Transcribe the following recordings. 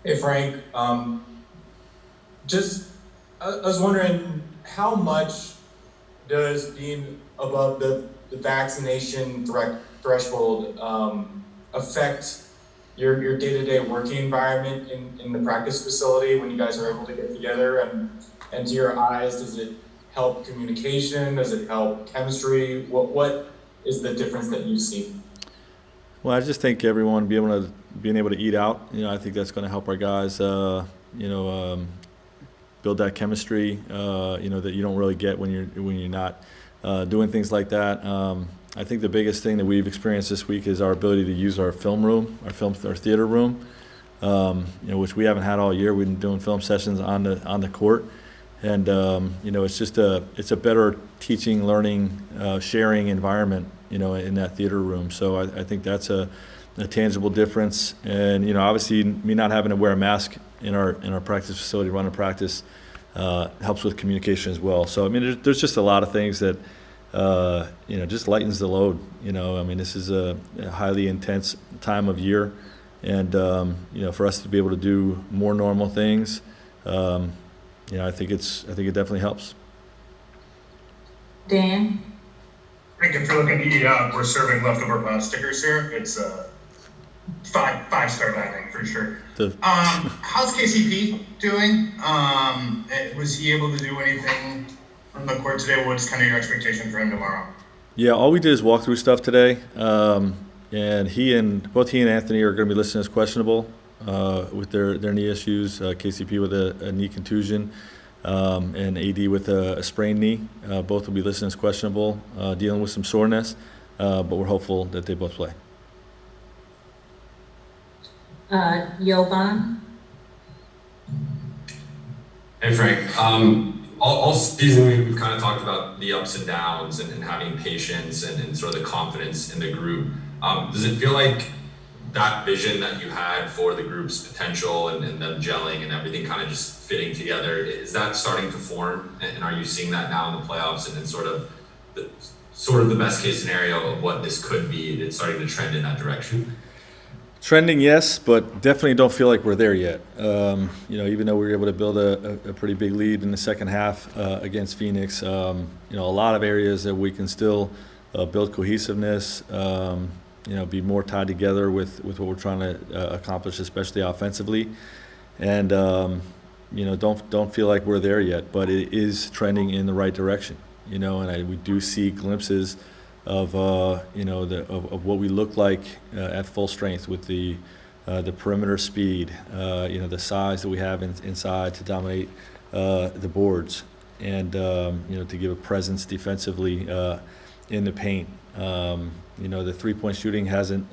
Hey Frank, just I was wondering how much does being above the vaccination threshold affect your day-to-day working environment in the practice facility when you guys are able to get together and to your eyes, does it help communication? Does it help chemistry? What is the difference that you see? Well, I just think everyone being able to eat out. I think that's going to help our guys. You know, um, Build that chemistry. That you don't really get when you're not doing things like that. I think the biggest thing that we've experienced this week is our ability to use our film room, our theater room, which we haven't had all year. We've been doing film sessions on the court, and it's a better teaching, learning, sharing environment, in that theater room. So I think that's a tangible difference. And obviously, me not having to wear a mask in our practice facility, running practice, helps with communication as well. So I mean, there's just a lot of things that just lightens the load. I mean, this is a highly intense time of year, and for us to be able to do more normal things, I think it definitely helps. Dan? Frank, if you're looking to eat out, we're serving leftover pot stickers here. It's five-star dining for sure. The How's KCP doing? Was he able to do anything on the court today? What's kind of your expectation for him tomorrow? Yeah, all we did is walk through stuff today, and both he and Anthony are going to be listed as questionable with their knee issues. KCP with a knee contusion, and AD with a sprained knee. Both will be listed as questionable, dealing with some soreness, but we're hopeful that they both play. Jovan? Hey Frank, all season we've kind of talked about the ups and downs and having patience and sort of the confidence in the group. Does it feel like that vision that you had for the group's potential and them gelling and everything kind of just fitting together, is that starting to form? And are you seeing that now in the playoffs and sort of the best case scenario of what this could be? It's starting to trend in that direction. Trending, yes, but definitely don't feel like we're there yet. Even though we were able to build a pretty big lead in the second half against Phoenix, a lot of areas that we can still build cohesiveness, be more tied together with what we're trying to accomplish, especially offensively. And, don't feel like we're there yet, but it is trending in the right direction, and we do see glimpses of of what we look like at full strength with the perimeter speed, the size that we have inside to dominate the boards, and to give a presence defensively in the paint. The 3-point shooting hasn't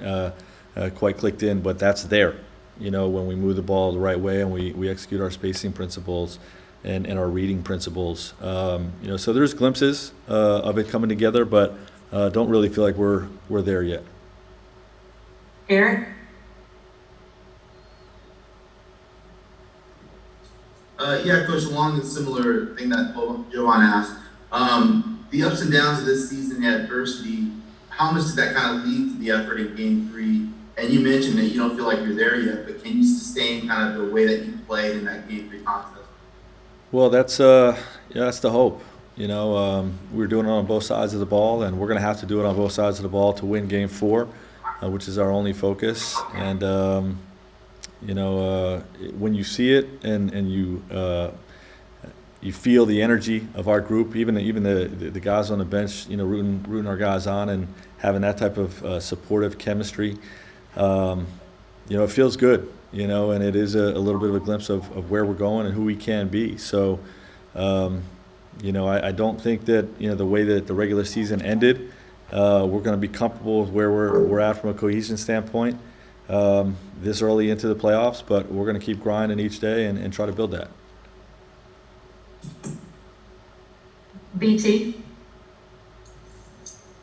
quite clicked in, but that's there. When we move the ball the right way and we execute our spacing principles and our reading principles. So there's glimpses of it coming together, but don't really feel like we're there yet. Eric? Yeah, Coach, along the similar thing that Jovan asked, the ups and downs of this season, the adversity, how much did that kind of lead to the effort in Game 3? And you mentioned that you don't feel like you're there yet, but can you sustain kind of the way that you played in that Game 3 contest? Well, that's the hope. We're doing it on both sides of the ball, and we're going to have to do it on both sides of the ball to win Game 4, which is our only focus. And when you see it and you feel the energy of our group, even the guys on the bench, rooting our guys on and having that type of supportive chemistry, it feels good. And it is a little bit of a glimpse of where we're going and who we can be. So. I don't think that the way that the regular season ended, we're going to be comfortable with where we're at from a cohesion standpoint this early into the playoffs. But we're going to keep grinding each day and try to build that. BT?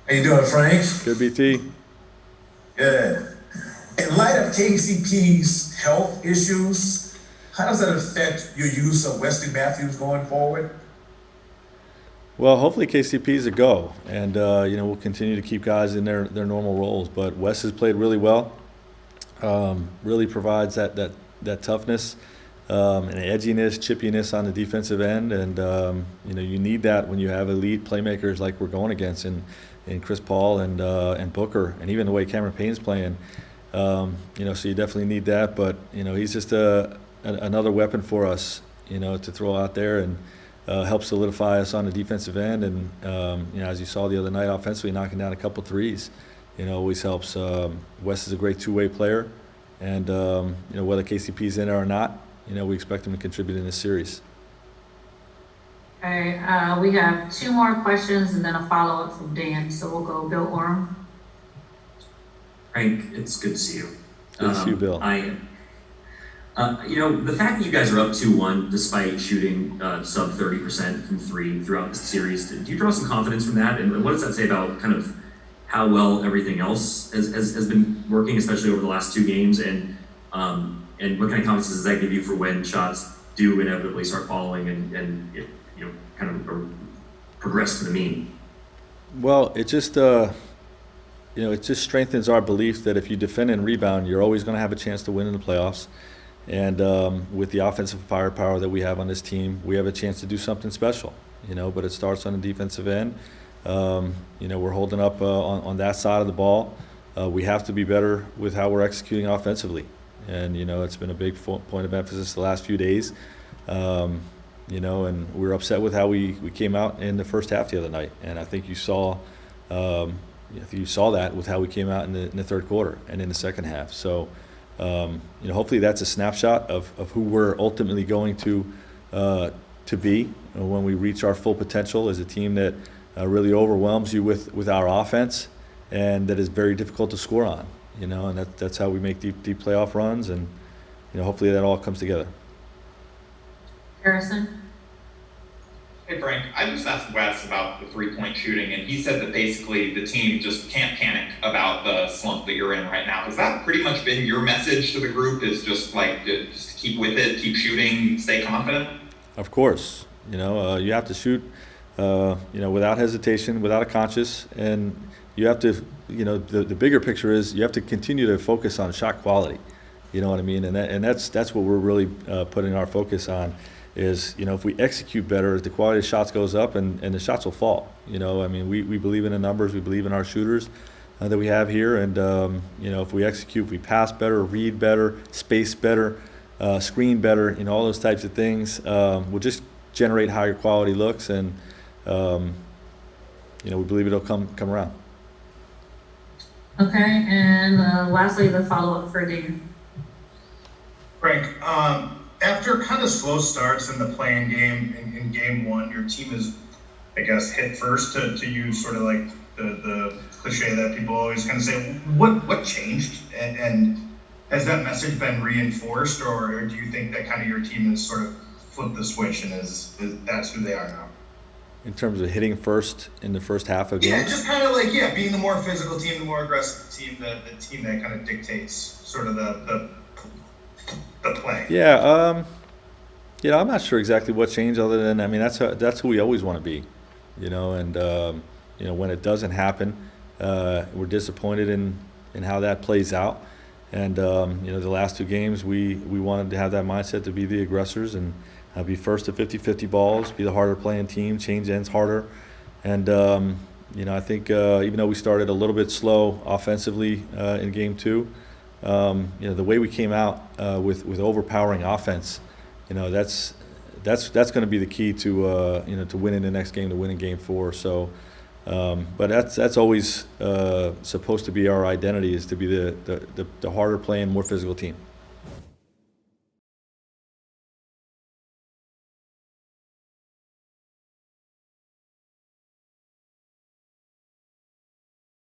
How you doing, Frank? Good, BT. Good. In light of KCP's health issues, how does that affect your use of Wesley Matthews going forward? Well, hopefully KCP is a go, and we'll continue to keep guys in their normal roles. But Wes has played really well. Really provides that that toughness, and edginess, chippiness on the defensive end, and you need that when you have elite playmakers like we're going against in Chris Paul and Booker, and even the way Cameron Payne's playing. So you definitely need that, but he's just another weapon for us, to throw out there and help solidify us on the defensive end. And as you saw the other night, offensively knocking down a couple threes, always helps. Wes is a great two-way player, and whether KCP's in there or not, we expect him to contribute in this series. Okay, we have 2 more questions and then a follow-up from Dan. So we'll go Bill Orm. Frank, it's good to see you. Good to see you, Bill. The fact that you guys are up 2-1 despite shooting sub 30% from 3 throughout the series, do you draw some confidence from that? And what does that say about kind of how well everything else has been working, especially over the last 2 games? And what kind of confidence does that give you for when shots do inevitably start falling and kind of progress to the mean? Well, it just it just strengthens our belief that if you defend and rebound, you're always going to have a chance to win in the playoffs. And with the offensive firepower that we have on this team, we have a chance to do something special. But it starts on the defensive end. We're holding up on that side of the ball. We have to be better with how we're executing offensively. And, it's been a big point of emphasis the last few days. And we were upset with how we came out in the first half the other night. And I think you saw that with how we came out in the third quarter and in the second half. So, hopefully that's a snapshot of who we're ultimately going to be when we reach our full potential as a team that really overwhelms you with our offense and that is very difficult to score on. And that's how we make deep playoff runs, and hopefully that all comes together. Harrison. Hey Frank, I just asked Wes about the 3-point shooting, and he said that basically the team just can't panic about the slump that you're in right now. Has that pretty much been your message to the group? Is just just keep with it, keep shooting, stay confident? Of course, you have to shoot, without hesitation, without a conscience, and you have to, the bigger picture is you have to continue to focus on shot quality. You know what I mean? And that's what we're really putting our focus on. Is if we execute better, the quality of shots goes up and the shots will fall. We believe in the numbers, we believe in our shooters that we have here, and if we execute, if we pass better, read better, space better, screen better, all those types of things, will just generate higher quality looks, and we believe it'll come around. Okay, and lastly, the follow-up for Dan. Frank, after kind of slow starts in the playing game in game 1, your team is, I guess, hit first to use sort of like the cliche that people always kind of say. What changed, and has that message been reinforced, or do you think that kind of your team has sort of flipped the switch and is that's who they are now? In terms of hitting first in the first half of games? Yeah, just kind of like, being the more physical team, the more aggressive team, the team that kind of dictates sort of the play. Yeah, I'm not sure exactly what changed, other than that's who we always want to be, and when it doesn't happen, we're disappointed in how that plays out, and the last 2 games we wanted to have that mindset to be the aggressors and be first to 50-50 balls, be the harder playing team, change ends harder, and I think even though we started a little bit slow offensively in game 2. The way we came out with overpowering offense, that's going to be the key to to winning the next game, to winning game 4. So, but that's always supposed to be our identity, is to be the harder playing, more physical team.